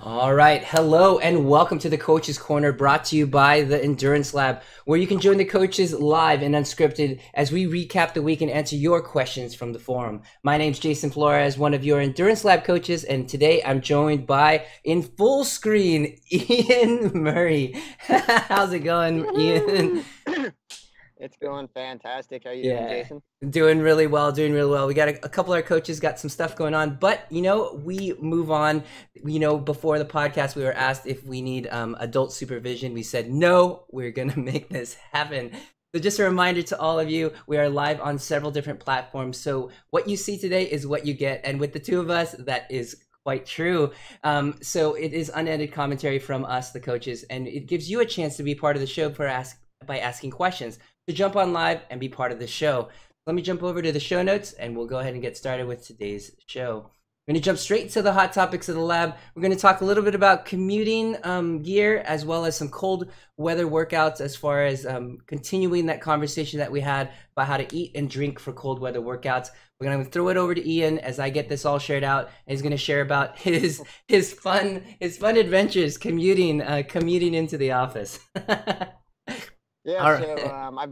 All right. Hello and welcome to the Coaches Corner brought to you by the Endurance Lab, where you can join the coaches live and unscripted as we recap the week and answer your questions from the forum. My name's Jason Flores, one of your Endurance Lab coaches, and today I'm joined by, in full screen, Ian Murray. How's it going, Ian? It's going fantastic. How you doing, Yeah, Jason? doing really well, doing really well. We got a couple of our coaches got some stuff going on, but we move on. Before the podcast, we were asked if we need adult supervision. We said no, we're gonna make this happen. So just a reminder to all of you, we are live on several different platforms. So what you see today is what you get, and with the two of us, that is quite true. So it is unedited commentary from us, the coaches, and it gives you a chance to be part of the show by asking questions, to jump on live and be part of the show. Let me jump over to the show notes and we'll go ahead and get started with today's show. We're going to jump straight to the hot topics of the lab. We're going to talk a little bit about commuting gear, as well as some cold weather workouts, as far as continuing that conversation that we had about how to eat and drink for cold weather workouts. We're going to throw it over to Ian as I get this all shared out. And he's going to share about his fun adventures commuting into the office. Yeah, All so right.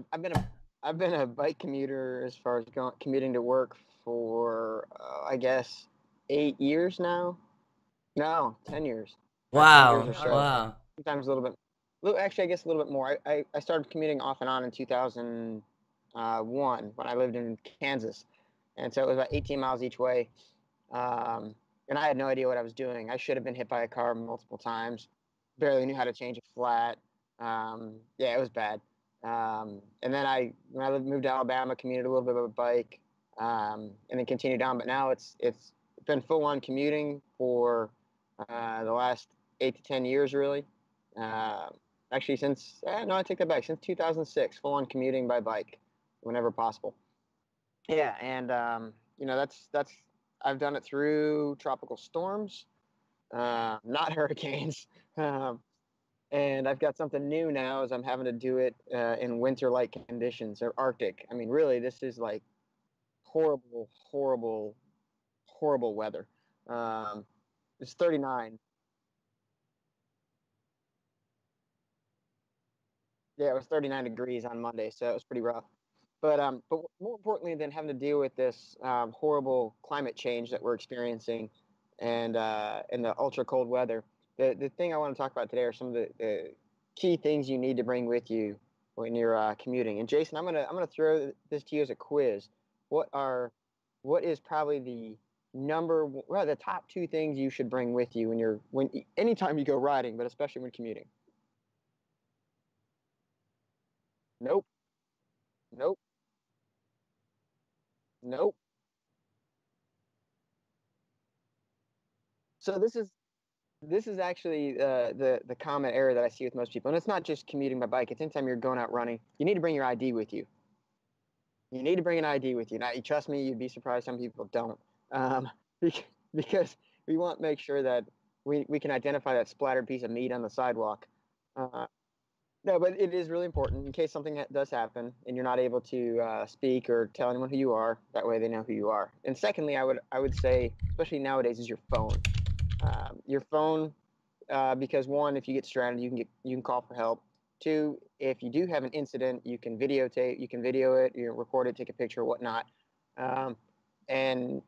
I've been a bike commuter as far as commuting to work for I guess 8 years now. No, 10 years. About 10 years or Wow. so. Wow. Sometimes a little bit. Actually, I guess a little bit more. I started commuting off and on in 2001 when I lived in Kansas, and so it was about 18 miles each way. And I had no idea what I was doing. I should have been hit by a car multiple times. Barely knew how to change a flat. Yeah, it was bad. And then when I moved to Alabama, commuted a little bit with a bike, and then continued on. But now it's been full on commuting for the last 8 to 10 years, really. Uh, Actually, no, I take that back. Since 2006, full on commuting by bike, whenever possible. Yeah, and that's I've done it through tropical storms, not hurricanes. Um, and I've got something new now, as I'm having to do it in winter-like conditions or Arctic. I mean, really, this is like horrible, horrible, horrible weather. Um, it's 39. Yeah, it was 39 degrees on Monday, so it was pretty rough. But more importantly than having to deal with this horrible climate change that we're experiencing, and the ultra cold weather, the thing I want to talk about today are some of the key things you need to bring with you when you're commuting. And Jason, I'm gonna throw this to you as a quiz. What are what is probably the top two things you should bring with you when anytime you go riding, but especially when commuting? Nope, nope, nope. So this is actually the common error that I see with most people, and it's not just commuting by bike. It's anytime you're going out running. You need to bring your ID with you. You need to bring an ID with you. Now, you trust me, you'd be surprised some people don't, um, because we want to make sure that we can identify that splattered piece of meat on the sidewalk. Uh, no, but it is really important in case something does happen and you're not able to speak or tell anyone who you are. That way, they know who you are. And secondly, I would say, especially nowadays, is your phone. Your phone, because one, if you get stranded, you can call for help. Two, if you do have an incident, you can video it, you record it, take a picture, whatnot. Um, and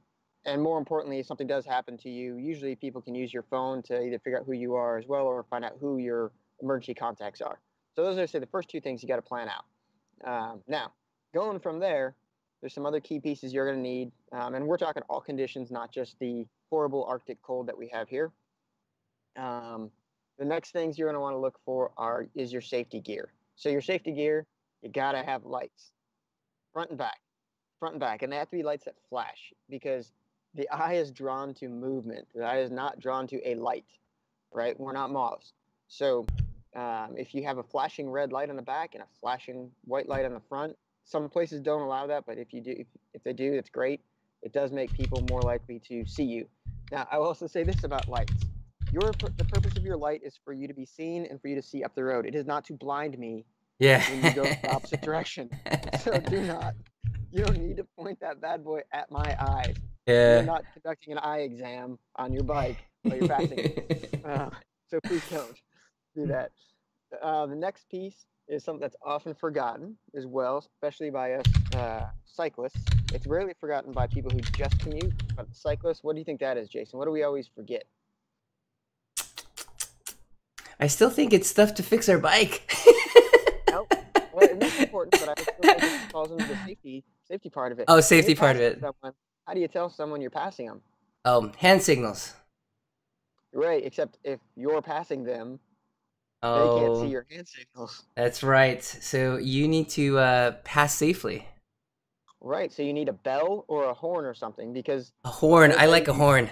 and more importantly, if something does happen to you, usually people can use your phone to either figure out who you are as well, or find out who your emergency contacts are. So those are, say, the first two things you got to plan out. Now, going from there, there's some other key pieces you're going to need, and we're talking all conditions, not just the horrible Arctic cold that we have here. Um, the next things you're going to want to look for is your safety gear. So your safety gear, you got to have lights, front and back, front and back, and they have to be lights that flash, because the eye is drawn to movement. The eye is not drawn to a light, right? We're not moths. So if you have a flashing red light on the back and a flashing white light on the front, some places don't allow that, but if they do, it's great. It does make people more likely to see you. Now, I will also say this about lights. The purpose of your light is for you to be seen and for you to see up the road. It is not to blind me Yeah. when you go the opposite direction. So you don't need to point that bad boy at my eyes. You're Yeah. not conducting an eye exam on your bike. while you're passing them. Uh, so please don't do that. The next piece is something that's often forgotten as well, especially by us cyclists. It's rarely forgotten by people who just commute, but cyclists, what do you think that is, Jason? What do we always forget? I still think it's stuff to fix our bike. Nope. Well, and that's important, but I still think it falls into the safety part of it. Oh, When you're safety part of passing it. someone, how do you tell someone you're passing them? Oh, hand signals. Right, except if you're passing them, they can't see Oh, your hand signals. that's right. So you need to pass safely. Right, so you need a bell or a horn or something because A horn. I will I tell like a you, horn.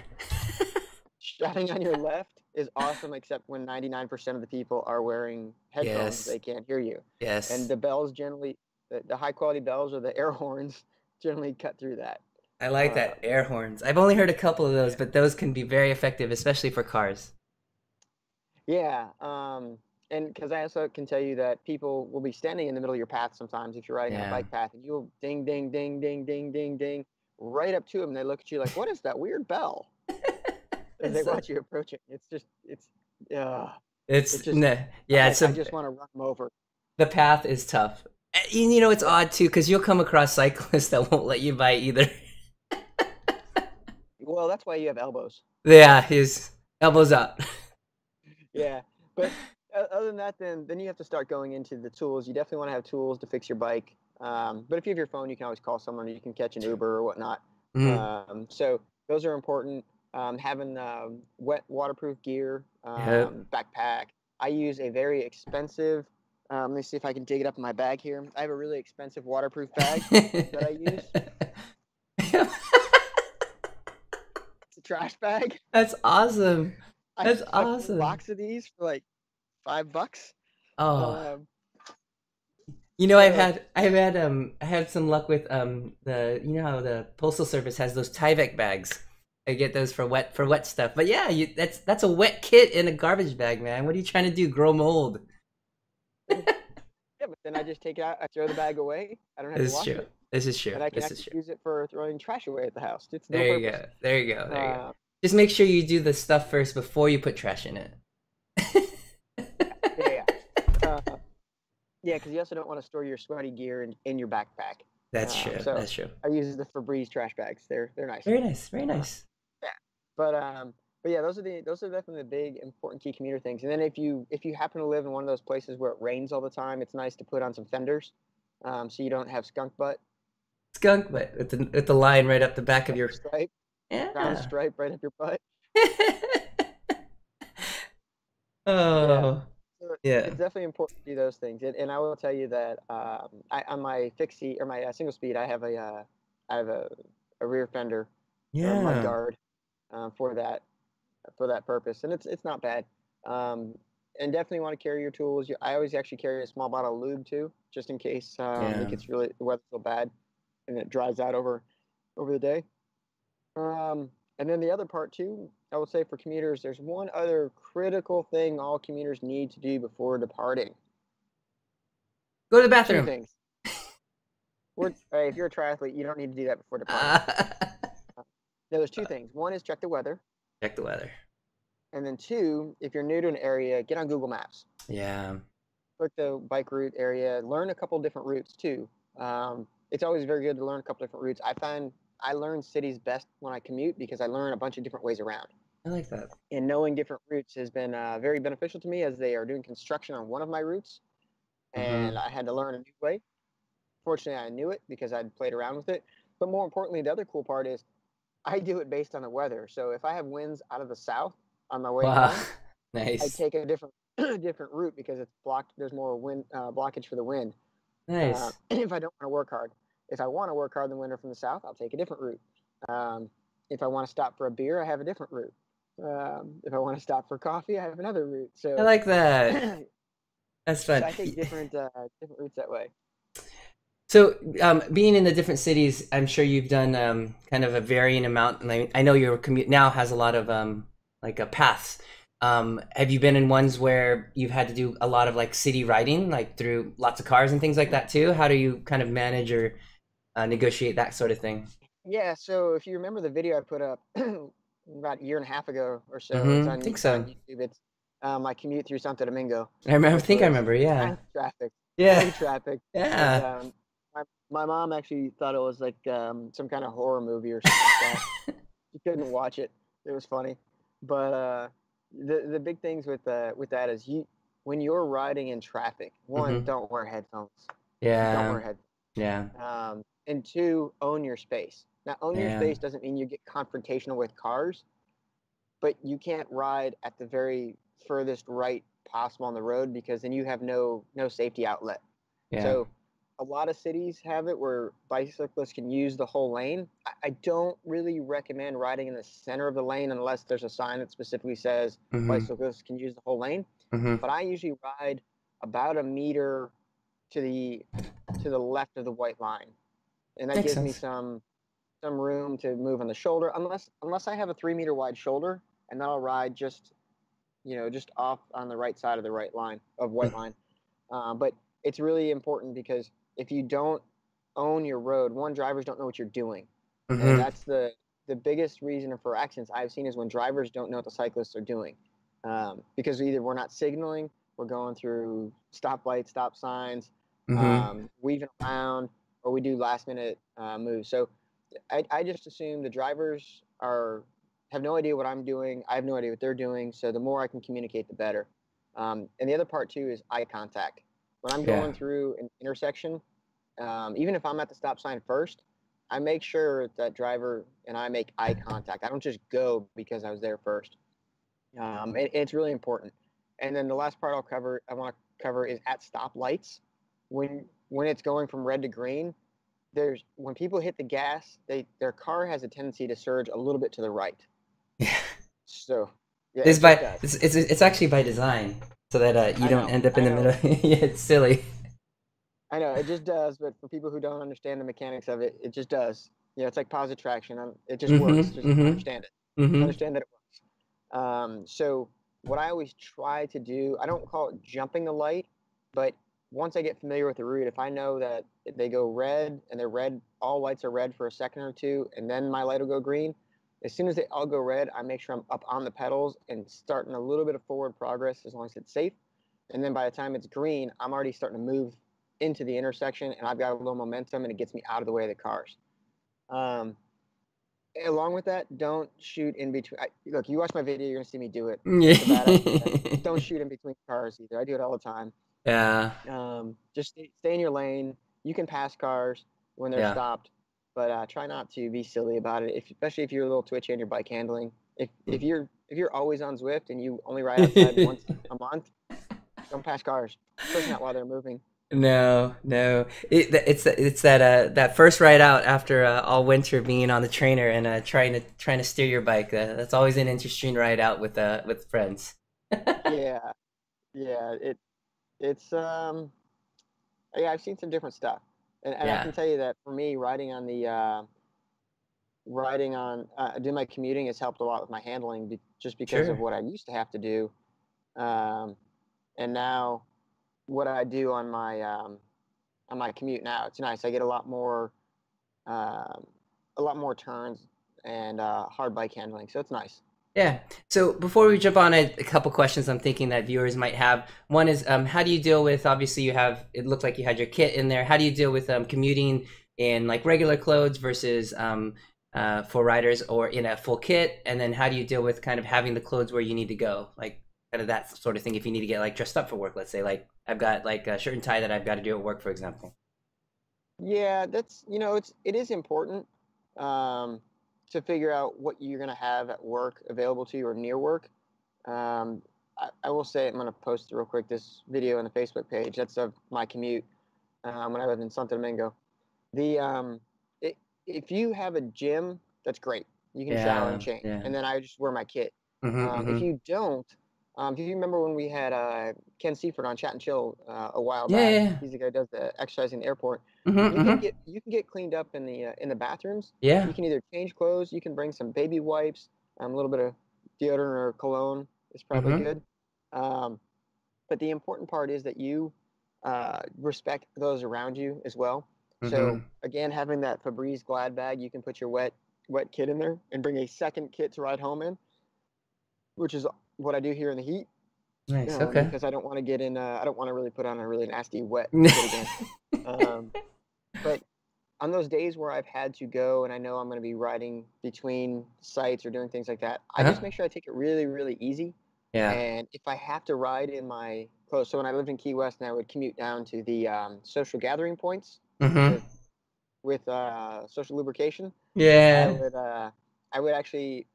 shouting on your left is awesome, except when 99% of the people are wearing headphones, Yes. they can't hear you. And Yes. the bells generally, the high quality bells or the air horns generally cut through that. I like Uh, that. Air horns. I've only heard a couple of those, yeah. but those can be very effective, especially for cars. Yeah. And because I also can tell you that people will be standing in the middle of your path sometimes if you're riding on a Yeah. bike path and you'll ding, ding, ding, ding, ding, ding, ding, right up to them. And they look at you like, what is that weird bell? As they It's watch you approaching. Uh, it's it's just, nah, I'm yeah, like, it's I a just want to run them over. the path is tough. You know, it's Yeah. odd too because you'll come across cyclists that won't let you by either. Well, that's why you have elbows. Yeah, his elbows up. Yeah. But other than that, then you have to start going into the tools. You definitely want to have tools to fix your bike. But if you have your phone, you can always call someone. Or you can catch an Uber or whatnot. Mm, So those are important. Having wet waterproof gear, yep. backpack. I use a very expensive. Let me see if I can dig it up in my bag here. I have a really expensive waterproof bag that I use. It's a trash bag. That's awesome. That's I bought a awesome. box of these for like $5. Oh, Um, you know, so I had some luck with the you know how the postal service has those Tyvek bags. I get those for wet stuff. But yeah, that's a wet kit in a garbage bag, man. What are you trying to do? Grow mold? yeah, but then I just take it out. I throw the bag away. I don't have to This is wash true. it, This is true. and I can This is actually true. use it for throwing trash away at the house. It's dual There you purpose. go. There you go. There you go. Uh, Just make sure you do the stuff first before you put trash in it. yeah, yeah, because you also don't want to store your sweaty gear in your backpack. That's true. So That's true. I use the Febreze trash bags. They're nice. Very nice. Very Uh, nice. yeah, but yeah, those are definitely the big important key commuter things. And then if you happen to live in one of those places where it rains all the time, it's nice to put on some fenders, so you don't have skunk butt. Skunk, but with the line right up the back of Brown your stripe, brown yeah. stripe right up your butt. Yeah, Oh so yeah. it's definitely important to do those things. And I will tell you that on my fixie or my single speed, I have a rear fender or a mud Yeah. guard for that purpose, and it's not bad. Um, and definitely want to carry your tools. I always actually carry a small bottle of lube too, just in case Yeah. it gets really the weather's so bad and it dries out over the day. Um, and then the other part too, I would say for commuters, there's one other critical thing all commuters need to do before departing. Go to the Two bathroom. things. If you're a triathlete, you don't need to do that before departing. Uh, Now, there's two things. One is check the weather, check the weather. and then two, if you're new to an area, get on Google Maps. Yeah. Click the bike route area. Learn a couple different routes too. It's always very good to learn a couple different routes. I find I learn cities best when I commute because I learn a bunch of different ways around. I like that. And knowing different routes has been very beneficial to me as they are doing construction on one of my routes, and Hmm. I had to learn a new way. Fortunately, I knew it because I'd played around with it. But more importantly, the other cool part is I do it based on the weather. So if I have winds out of the south on my way Wow. home, I Nice. take a different different route because it's blocked. There's more wind blockage for the wind. Nice. If I don't want to work hard, if I want to work hard in the winter from the south, I'll take a different route. If I want to stop for a beer, I have a different route. If I want to stop for coffee, I have another route. I So, like that. so That's fun. I take different routes that way. So, being in the different cities, I'm sure you've done kind of a varying amount. And I know your commute now has a lot of like paths. Have you been in ones where you've had to do a lot of like city riding, like through lots of cars and things like that too? How do you kind of manage or negotiate that sort of thing? Yeah. So if you remember the video I put up about a year and a half ago or so. It's Mm-hmm. on Think on so. YouTube. It's my commute through Santo Domingo, I remember. which Think I was remember. Yeah. kind of traffic, Yeah. heavy traffic, and Yeah. my mom actually thought it was like some kind of horror movie or something like that. She couldn't watch it. It was funny, but the big things with that is you when you're riding in traffic, one, Mm-hmm. don't wear headphones. Don't Yeah. wear headphones. Yeah. And two, own your space. Now, own your Yeah. space doesn't mean you get confrontational with cars, but you can't ride at the very furthest right possible on the road because then you have no safety outlet. Yeah. So a lot of cities have it where bicyclists can use the whole lane. I don't really recommend riding in the center of the lane unless there's a sign that specifically says Mm-hmm. bicyclists can use the whole lane. Mm-hmm. But I usually ride about a meter to the left of the white line, and that Makes gives me sense. some room to move on the shoulder, unless I have a 3 meter wide shoulder, and then I'll ride just off on the right side of the right line of white line. But it's really important because if you don't own your road, one, drivers don't know what you're doing, and Mm-hmm. that's the biggest reason for accidents I've seen is when drivers don't know what the cyclists are doing, because either we're not signaling, we're going through stoplights, stop signs, Mm-hmm. weaving around, or we do last minute moves. So I just assume the drivers are have no idea what I'm doing. I have no idea what they're doing. So the more I can communicate, the better. And the other part too is eye contact. When I'm Yeah. going through an intersection, even if I'm at the stop sign first, I make sure that driver and I make eye contact. I don't just go because I was there first. It's really important. And then the last part I want to cover is at stoplights. When it's going from red to green, there's when people hit the gas, their car has a tendency to surge a little bit to the right. Yeah. So, yeah, It's it just by does. it's actually by design so that you I don't know, end up in I the middle. know, Yeah, it's silly. I know. It just does. But for people who don't understand the mechanics of it, it just does. It's like positive traction. It just works. Mm-hmm. Just Mm-hmm. understand it. Just Mm-hmm. understand that it works. So what I always try to do, I don't call it jumping the light, but once I get familiar with the route, if I know that they go red and they're red, all lights are red for a second or two, and then my light will go green. As soon as they all go red, I make sure I'm up on the pedals and starting a little bit of forward progress as long as it's safe. And then by the time it's green, I'm already starting to move into the intersection and I've got a little momentum and it gets me out of the way of the cars. Um, Along with that, don't shoot in between. Look, you watch my video, you're gonna see me do it. It's a bad idea. Don't shoot in between cars either. I do it all the time. Yeah. Just stay in your lane. You can pass cars when they're Yeah. stopped, but try not to be silly about it. Especially if you're a little twitchy on your bike handling. If you're always on Zwift and you only ride outside once a month, don't pass cars, especially not while they're moving. No, no. It's that that first ride out after all winter being on the trainer and trying to steer your bike. That's always an interesting ride out with friends. Yeah, yeah. It's yeah. I've seen some different stuff, and I Yeah, can tell you that for me, doing my commuting has helped a lot with my handling just because of sure. what I used to have to do, um, and now what I do on my commute now. It's nice. I get um, a lot more turns and hard bike handling, so it's nice. Yeah. So before we jump on a couple questions I'm thinking that viewers might have. One is how do you deal with obviously you have it looked like you had your kit in there. How do you deal with commuting in like regular clothes versus for riders or in a full kit? And then how do you deal with kind of having the clothes where you need to go? Like kind of that sort of thing if you need to get like dressed up for work, let's say like I've got like a shirt and tie that I've got to do at work, for example. Yeah, that's it is important um, to figure out what you're going to have at work available to you or near work. Um, I will say I'm going to post real quick this video on the Facebook page. That's of my commute when I lived in Santo Domingo. The it, if you have a gym, that's great. You can shower and Yeah, change, yeah. and then I just wear my kit. Mm-hmm, If mm-hmm. you don't, if you remember when we had Ken Seifert on Chat and Chill a while Yeah, back, yeah. he's the guy who does the exercise in the airport. Mm-hmm, mm-hmm. You can get cleaned up in the bathrooms. Yeah. You can either change clothes, you can bring some baby wipes, a little bit of deodorant or cologne is probably Mm-hmm. good. Um, but the important part is that you respect those around you as well. So Mm-hmm. again, having that Febreze Glad bag, you can put your wet wet kit in there and bring a second kit to ride home in, which is what I do here in the heat. Nice. Okay. Because I don't want to get in. I don't want to really put on a really nasty wet kit again. Um, but on those days where I've had to go and I know I'm going to be riding between sites or doing things like that, I just make sure I take it really, really easy. Yeah. And if I have to ride in my clothes, so when I lived in Key West and I would commute down to the social gathering points Mm-hmm. with social lubrication, Yeah. I would actually,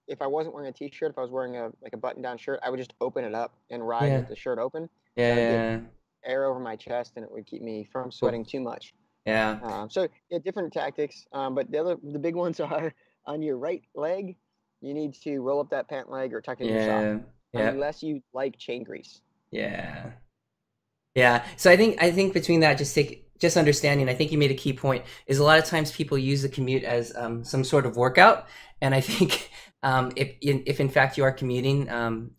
if I wasn't wearing a t-shirt, if I was wearing a button-down shirt, I would just open it up and ride Yeah. with the shirt open. So I'd get Yeah. air over my chest and it would keep me from Cool. sweating too much. Yeah. So yeah, different tactics. But the big ones are on your right leg, you need to roll up that pant leg or tuck in your sock, Yeah. Yeah. unless you like chain grease. Yeah. Yeah. So I think between that, just understanding. I think you made a key point. Is a lot of times people use the commute as some sort of workout, and I think if in fact you are commuting,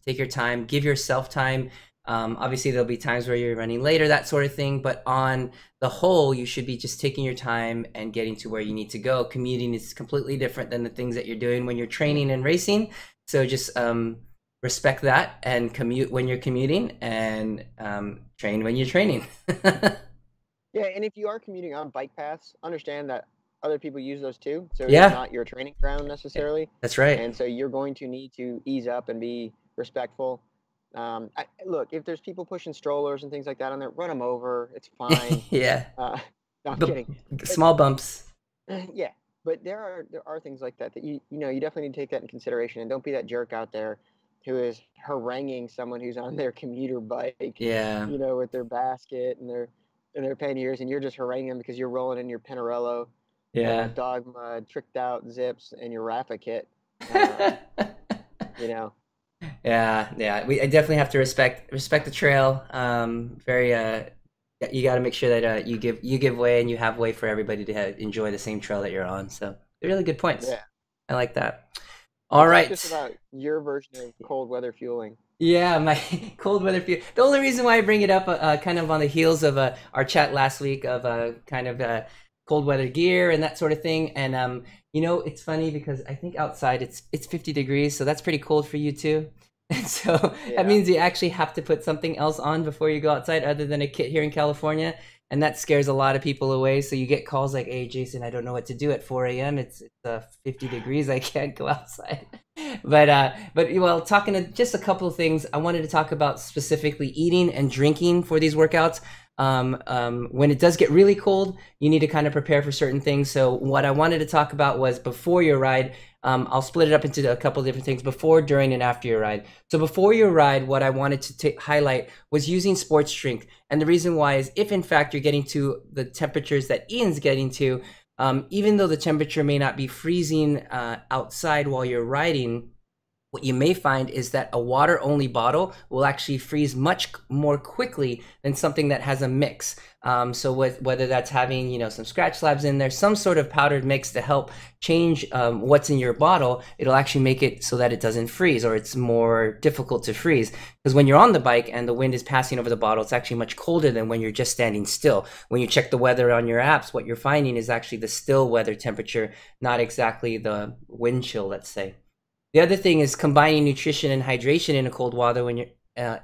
take your time, give yourself time. Obviously, there'll be times where you're running later, that sort of thing. But on the whole, you should be just taking your time and getting to where you need to go. Commuting is completely different than the things that you're doing when you're training and racing. So just respect that and commute when you're commuting, and train when you're training. Yeah, and if you are commuting on bike paths, understand that other people use those too. So it's Yeah, not your training ground necessarily. that's right. And so you're going to need to ease up and be respectful. Look, if there's people pushing strollers and things like that on there, run them over. It's fine. Yeah, No, I'm but kidding. But small bumps. yeah, but there are things like that that you definitely need to take that in consideration, and don't be that jerk out there who is haranguing someone who's on their commuter bike, Yeah, with their basket and their panniers, and you're just haranguing them because you're rolling in your Pinarello, yeah. Dogma, tricked out zips, and your Rafa kit. Um, you know, Yeah, yeah. I definitely have to respect the trail. Very you got to make sure that you give way and you have way for everybody to enjoy the same trail that you're on. So they're really good points. yeah. I like that. So All talk to us right. about your version of cold weather fueling. Yeah, my cold weather fuel. The only reason why I bring it up, kind of on the heels of our chat last week of kind of cold weather gear and that sort of thing. And it's funny because I think outside it's 50 degrees, so that's pretty cold for you too. And so that Yeah. means you actually have to put something else on before you go outside, other than a kit here in California. And that scares a lot of people away. So you get calls like, "Hey, Jason, I don't know what to do at 4 a.m. It's 50 degrees. I can't go outside." But well, talking to just a couple of things, I wanted to talk about specifically eating and drinking for these workouts. When it does get really cold, you need to kind of prepare for certain things. So what I wanted to talk about was before your ride. I'll split it up into a couple of different things: before, during, and after your ride. So before your ride, what I wanted to highlight was using sports drink. And the reason why is, if in fact you're getting to the temperatures that Ian's getting to, even though the temperature may not be freezing outside while you're riding, what you may find is that a water only bottle will actually freeze much more quickly than something that has a mix. So whether that's having some scratch slabs in there, some sort of powdered mix to help change what's in your bottle, it'll actually make it so that it doesn't freeze, or it's more difficult to freeze. Because when you're on the bike and the wind is passing over the bottle, it's actually much colder than when you're just standing still. When you check the weather on your apps, what you're finding is actually the still weather temperature, not exactly the wind chill, let's say. The other thing is combining nutrition and hydration in a cold weather when you're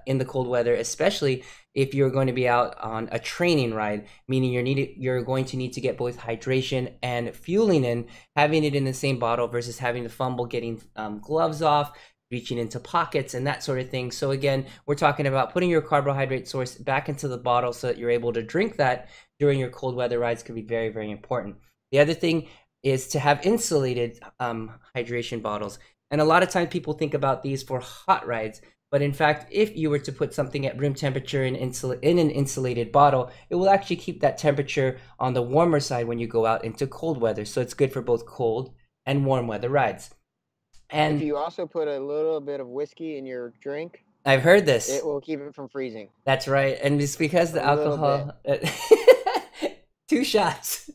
in the cold weather, especially if you're going to be out on a training ride, meaning you're going to need to get both hydration and fueling in, having it in the same bottle versus having to fumble getting gloves off, reaching into pockets and that sort of thing. So again, we're talking about putting your carbohydrate source back into the bottle so that you're able to drink that during your cold weather rides can be very, very important. The other thing is to have insulated hydration bottles. And a lot of times people think about these for hot rides, but in fact, if you were to put something at room temperature in an insulated bottle, it will actually keep that temperature on the warmer side when you go out into cold weather. So it's good for both cold and warm weather rides. If And you also put a little bit of whiskey in your drink, I've heard it this. will keep it from freezing. That's right. And it's because A the little bit. alcohol, 2 shots.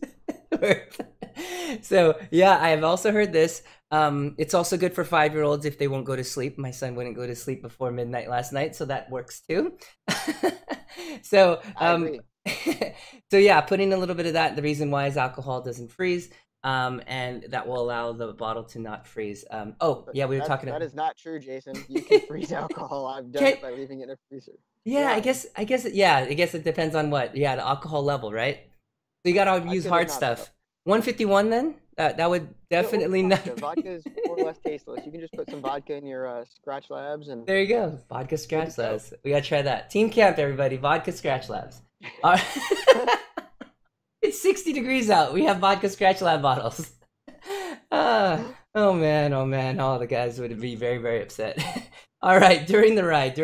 So yeah, I have also heard this. It's also good for 5-year-olds if they won't go to sleep. My son wouldn't go to sleep before midnight last night, so that works too. So I agree. so yeah, putting a little bit of that. The reason why is alcohol doesn't freeze. and that will allow the bottle to not freeze. Oh yeah, we were talking. That is not true, Jason. You can freeze alcohol. I've done Can, it by leaving it in a freezer. yeah, Yeah, I guess it depends on what. Yeah, the alcohol level, right? So you gotta I use kid you hard not, though. stuff. 151 then? That would Or definitely not. vodka. Vodka is more or less tasteless. You can just put some vodka in your Scratch Labs and There you go. Vodka good to Scratch go. Labs. We gotta try that. Team camp, everybody. Vodka Scratch Labs. All right. It's 60 degrees out. We have vodka Scratch Lab bottles. Oh man, oh man. All the guys would be very, very upset. All right, during the ride,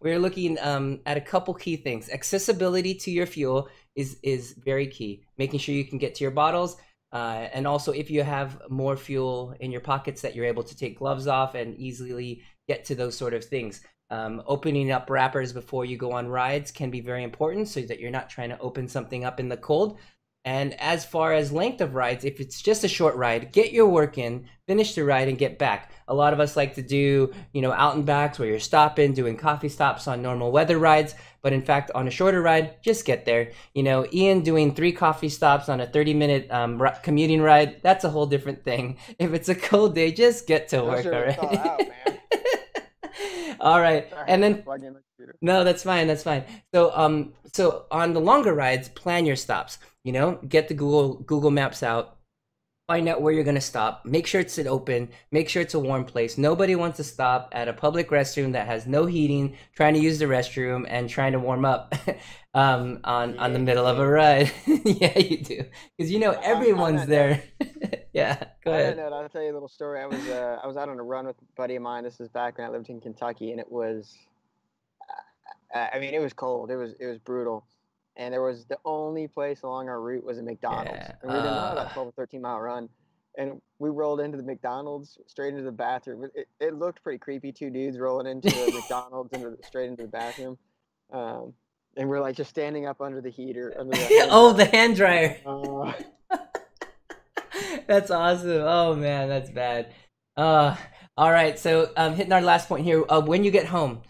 we're looking at a couple key things. Accessibility to your fuel is very key. Making sure you can get to your bottles, and also if you have more fuel in your pockets, that you're able to take gloves off and easily get to those sort of things. Opening up wrappers before you go on rides can be very important, so that you're not trying to open something up in the cold. And as far as length of rides, if it's just a short ride, get your work in, finish the ride, and get back. A lot of us like to do, out and backs where you're stopping, doing coffee stops on normal weather rides. But in fact, on a shorter ride, just get there. Ian doing 3 coffee stops on a 30-minute commuting ride, that's a whole different thing. If it's a cold day, just get to work, all right? Thought out, man. All right. Sorry, And then plug in the computer. no, that's fine. That's fine. So on the longer rides, plan your stops. Get the Google Maps out. Find out where you're gonna stop. Make sure it's open. Make sure it's a warm place. Nobody wants to stop at a public restroom that has no heating, trying to use the restroom and trying to warm up on the middle of a ride. Yeah, you do, because everyone's there. Yeah, go On that ahead. note, I'll tell you a little story. I was out on a run with a buddy of mine. This is back when I lived in Kentucky, and it was, I mean, it was cold. It was brutal, and there was the only place along our route was a McDonald's, Yeah. and we'd done about 12 or 13 mile run, and we rolled into the McDonald's straight into the bathroom. It looked pretty creepy. 2 dudes rolling into the McDonald's straight into the bathroom, and we're like just standing up under the heater, under the hand Oh, the dryer. hand dryer. Uh, That's awesome. Oh man, that's bad. Uh, all right. So hitting our last point here. When you get home,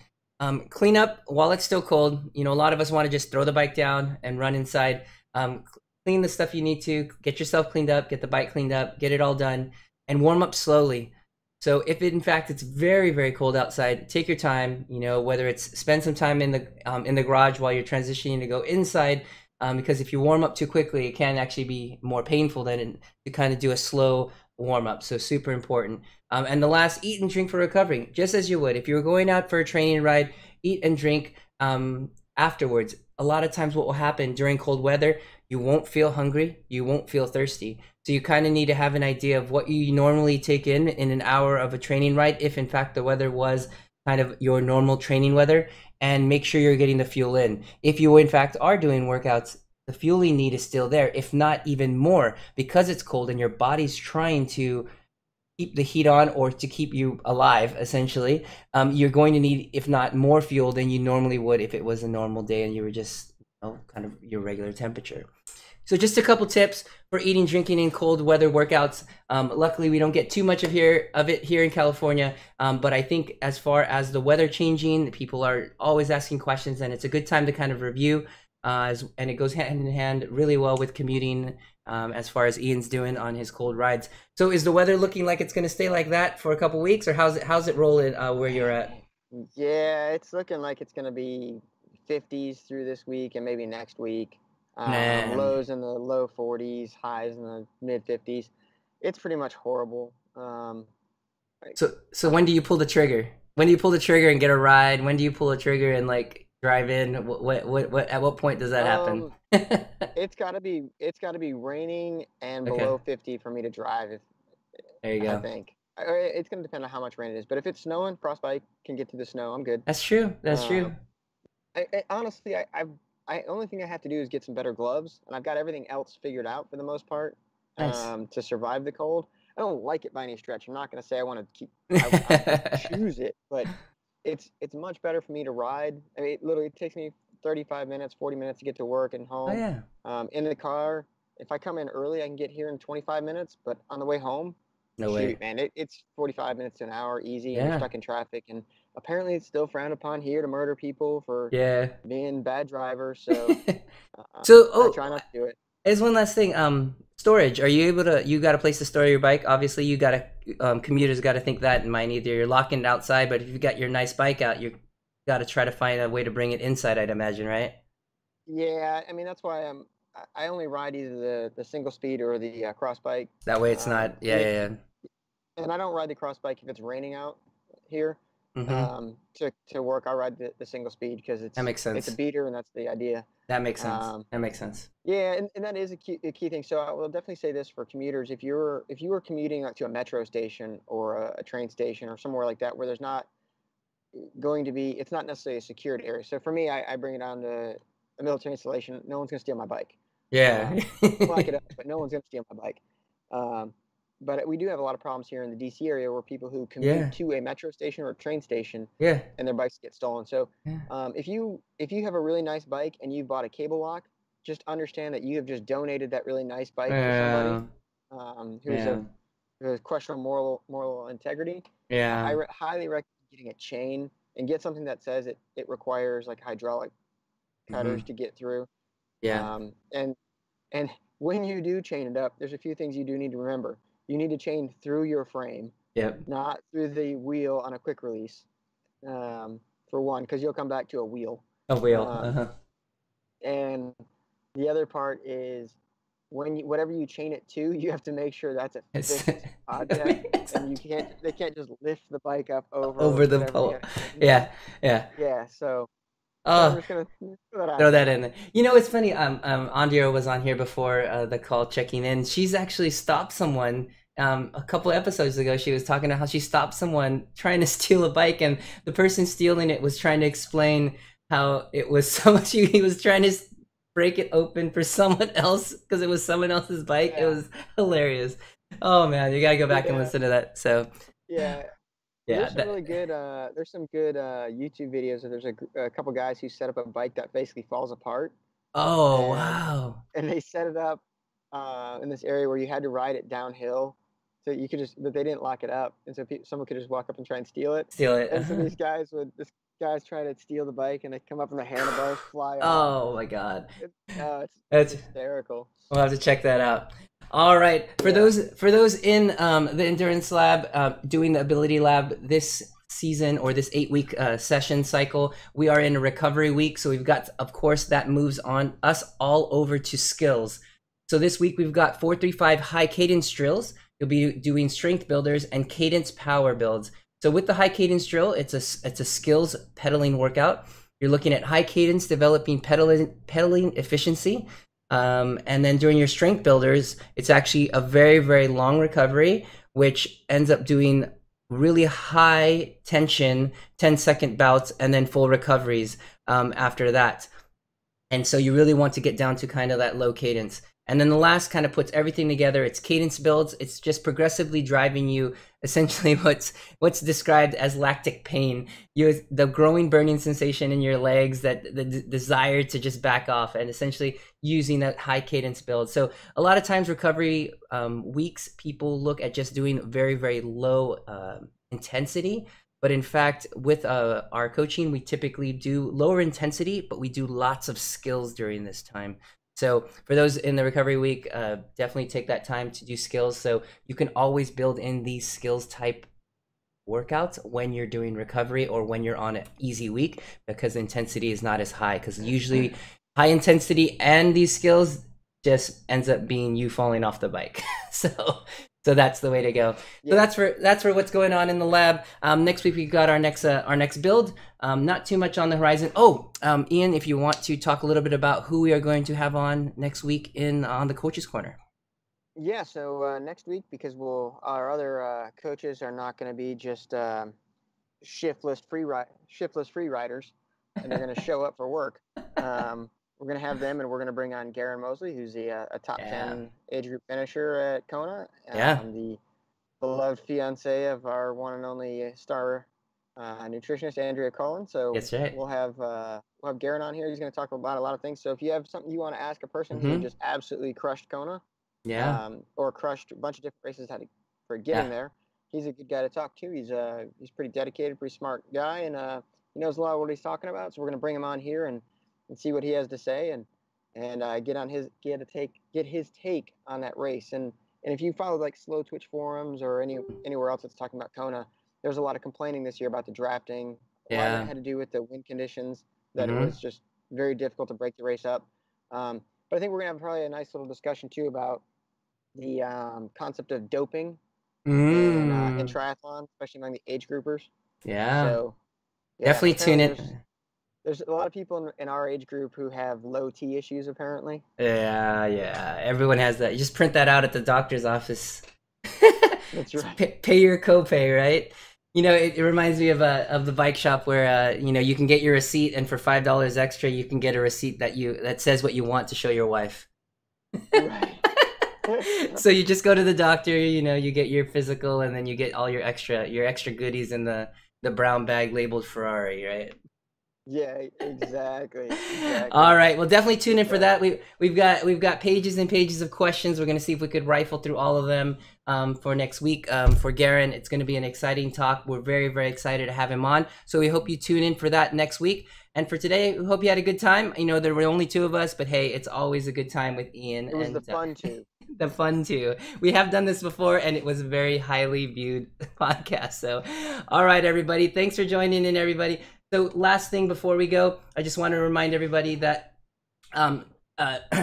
clean up while it's still cold. A lot of us want to just throw the bike down and run inside. Um, Clean the stuff you need to. Get yourself cleaned up. Get the bike cleaned up. Get it all done, and warm up slowly. So if in fact it's very very cold outside, take your time. Whether it's spend some time in the garage while you're transitioning to go inside, because if you warm up too quickly, it can actually be more painful than to kind of do a slow warm up. So super important. And the last, eat and drink for recovering, just as you would if you were going out for a training ride. Eat and drink afterwards. A lot of times, what will happen during cold weather, you won't feel hungry, you won't feel thirsty. So you kind of need to have an idea of what you normally take in an hour of a training ride, if in fact the weather was kind of your normal training weather, and make sure you're getting the fuel in. If you in fact are doing workouts, the fueling need is still there, if not even more, because it's cold and your body's trying to keep the heat on or to keep you alive, essentially. You're going to need, if not more fuel than you normally would if it was a normal day and you were just kind of your regular temperature. So just a couple tips for eating, drinking in cold weather workouts. Luckily, we don't get too much of it here in California, but I think as far as the weather changing, people are always asking questions, and it's a good time to kind of review. And it goes hand in hand really well with commuting, as far as Ian's doing on his cold rides. So is the weather looking like it's going to stay like that for a couple weeks, or how's it rolling where you're at? Yeah, it's looking like it's going to be 50s through this week and maybe next week. Man. Lows in the low 40s, highs in the mid 50s. It's pretty much horrible. Like, So when do you pull the trigger? When do you pull the trigger and get a ride? When do you pull the trigger and like drive in? What at what point does that happen? it's got to be raining and Okay, below 50 for me to drive. there you I go. think. It's going to depend on how much rain it is. But if it's snowing, frostbite can get through the snow. I'm good. That's true. That's Um, true. honestly, only thing I have to do is get some better gloves, and I've got everything else figured out for the most part, Nice. to survive the cold. I don't like it by any stretch. I'm not going to say I want to keep. I choose it, but it's much better for me to ride. I mean, it literally takes me 35 minutes, 40 minutes to get to work and Oh home. yeah. In the car, if I come in early, I can get here in 25 minutes. But on the way home, No way. shoot, man, it's 45 minutes to an hour easy, and you're Yeah. stuck in traffic. And apparently, it's still frowned upon here to murder people for Yeah. being bad drivers. So So I try not to do it. There's one last thing. Storage. Are you able to? You got a place to store your bike. Obviously, you got to. Commuters got to think that in mind. Either you're locking it outside, but if you got your nice bike out, you got to try to find a way to bring it inside. I'd imagine, right? Yeah, I mean that's why I only ride either the single speed or the cross bike. That way, it's not. Yeah, And yeah, and I don't ride the cross bike if it's raining out here. yeah. Mm-hmm. To work, I ride the single speed because That makes it's a sense. beater and that's the idea. That makes sense. Um, That makes sense. yeah, and that is a key thing. So I will definitely say this for commuters: if you were commuting like to a metro station or a train station or somewhere like that where there's not going to be, it's not necessarily a secured area. So for me, I bring it down to a military installation. No one's gonna steal my bike. Yeah. Lock it up, but no one's gonna steal my bike. Um, but we do have a lot of problems here in the DC area where people who commute Yeah. to a metro station or a train station Yeah. and their bikes get stolen. So Yeah. if you have a really nice bike and you bought a cable lock, just understand that you have just donated that really nice bike to somebody Yeah. who's Yeah. who has questionable moral integrity. Yeah. Highly recommend getting a chain and get something that says it requires like hydraulic cutters Mm-hmm. to get through. Yeah. And when you do chain it up, there's a few things you do need to remember. You need to chain through your frame, Yep. not through the wheel on a quick release. For one, because you'll come back to a wheel. A wheel. Um, Uh-huh. and the other part is whatever you chain it to, you have to make sure that's a It's, fixed that object, makes and sense. they can't just lift the bike up over Over the whatever they pole. have chained. Yeah. Yeah. Yeah, so I'm Oh, just gonna throw that out throw there. that in there. You know, it's funny. Andrea was on here before the call checking in. She's actually stopped someone. A couple episodes ago, she was talking about how she stopped someone trying to steal a bike, and the person stealing it was trying to explain how it was so much. He was trying to break it open for someone else because it was someone else's bike. It Yeah, was hilarious. Oh man, you gotta go back and yeah, listen to that. So yeah. yeah, There's some really good there's some good YouTube videos. There's a couple guys who set up a bike that basically falls apart, oh and wow, they set it up in this area where you had to ride it downhill, so you could just, but they didn't lock it up, and so someone could just walk up and try and steal it. steal it. And so this guys try to steal the bike, and they come up and the handlebars fly off. Oh my god. It, it's That's hysterical. We'll have to check that out. All right, Yeah. for those in the endurance lab doing the ability lab this season or this 8 week session cycle, we are in a recovery week. So we've got, of course, that moves on us all over to skills. So this week we've got 4-3-5 high cadence drills. You'll be doing strength builders and cadence power builds. So with the high cadence drill, it's a skills pedaling workout. You're looking at high cadence, developing pedaling efficiency. And then during your strength builders, it's actually a very, very long recovery, which ends up doing really high tension, 10-second bouts, and then full recoveries after that. And so you really want to get down to kind of that low cadence. And then the last kind of puts everything together. It's cadence builds. It's just progressively driving you essentially what's described as lactic pain. The growing burning sensation in your legs, that the desire to just back off, and essentially using that high cadence build. So a lot of times recovery weeks, people look at just doing very, very low intensity. But in fact, with our coaching, we typically do lower intensity, but we do lots of skills during this time. So for those in the recovery week, definitely take that time to do skills. So you can always build in these skills type workouts when you're doing recovery or when you're on an easy week, because the intensity is not as high. Because usually high intensity and these skills just ends up being you falling off the bike. So that's the way to go. Yeah. So that's for what's going on in the lab. Next week we got our next build. Not too much on the horizon. Oh, Ian, if you want to talk a little bit about who we are going to have on next week on the Coaches Corner. Yeah, so next week, because our other coaches are not going to be just shiftless free riders, and they're going to show up for work. We're going to have them, and we're going to bring on Garen Mosley, who's a top 10 age group finisher at Kona. The beloved fiance of our one and only star nutritionist, Andrea Cullen. So That's right. we'll have Garen on here. He's going to talk about a lot of things. So if you have something you want to ask a person who just absolutely crushed Kona, or crushed a bunch of different races for getting there, he's a good guy to talk to. He's pretty dedicated, pretty smart guy, and he knows a lot of what he's talking about. So we're going to bring him on here and see what he has to say. And and get his take on that race. And if you follow like Slow Twitch forums or anywhere else that's talking about Kona, there's a lot of complaining this year about the drafting. A lot of it Yeah. had to do with the wind conditions, that it Mm-hmm. was just very difficult to break the race up. But I think we're gonna have probably a nice little discussion too about the concept of doping in Mm. triathlon, especially among the age groupers. Yeah. So yeah, Definitely tune apparently in. there's a lot of people in our age group who have low T issues apparently. Yeah, yeah. Everyone has that. You just print that out at the doctor's office. That's Just right. pay your copay, right? It reminds me of the bike shop where you can get your receipt, and for $5 extra, you can get a receipt that says what you want to show your wife. Right. So you just go to the doctor, you get your physical, and then you get all your extra goodies in the brown bag labeled Ferrari, right? Yeah, exactly. All right. Well, definitely tune in for So, that. We've got pages and pages of questions. We're gonna see if we could rifle through all of them for next week. For Garen, it's gonna be an exciting talk. We're very very excited to have him on. So we hope you tune in for that next week. And for today, we hope you had a good time. There were only two of us, but hey, it's always a good time with Ian it was the and fun too. the fun too. We have done this before, and it was a very highly viewed podcast. So, all right, everybody, thanks for joining in, everybody. So, last thing before we go, I just want to remind everybody that um,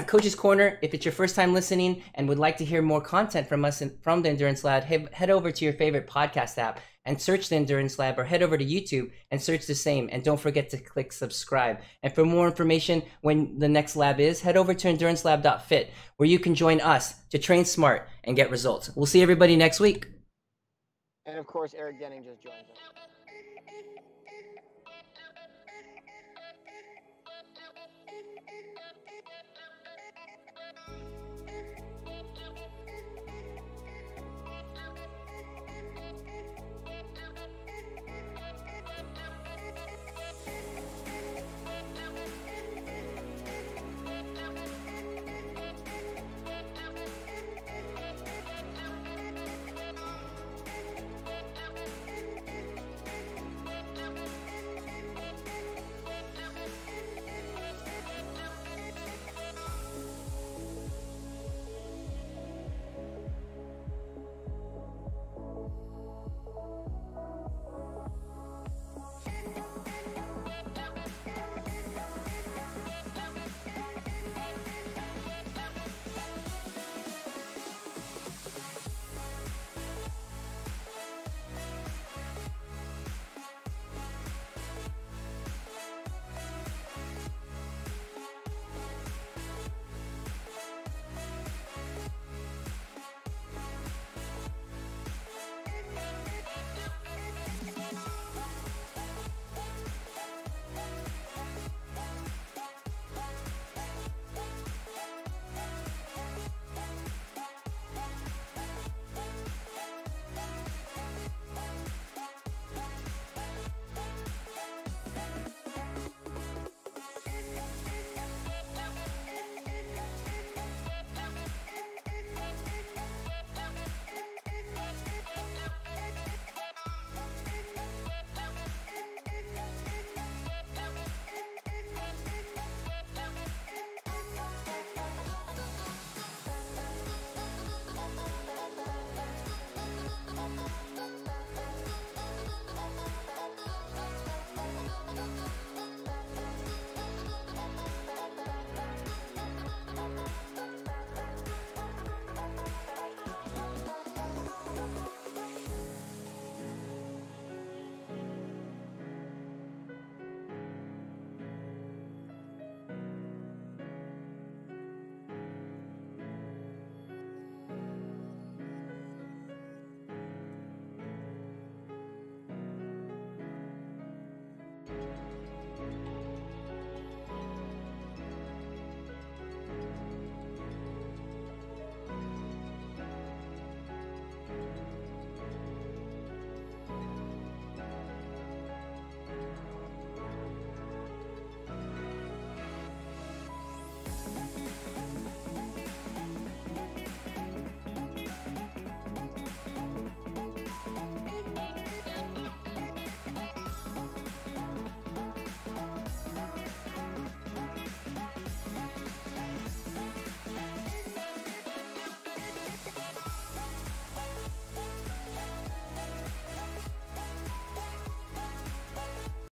Coach's Corner, if it's your first time listening and would like to hear more content from us from the Endurance Lab, head over to your favorite podcast app and search the Endurance Lab, or head over to YouTube and search the same. And don't forget to click subscribe. And for more information when the next lab is, head over to endurancelab.fit, where you can join us to train smart and get results. We'll see everybody next week. And of course, Eric Denning just joined us.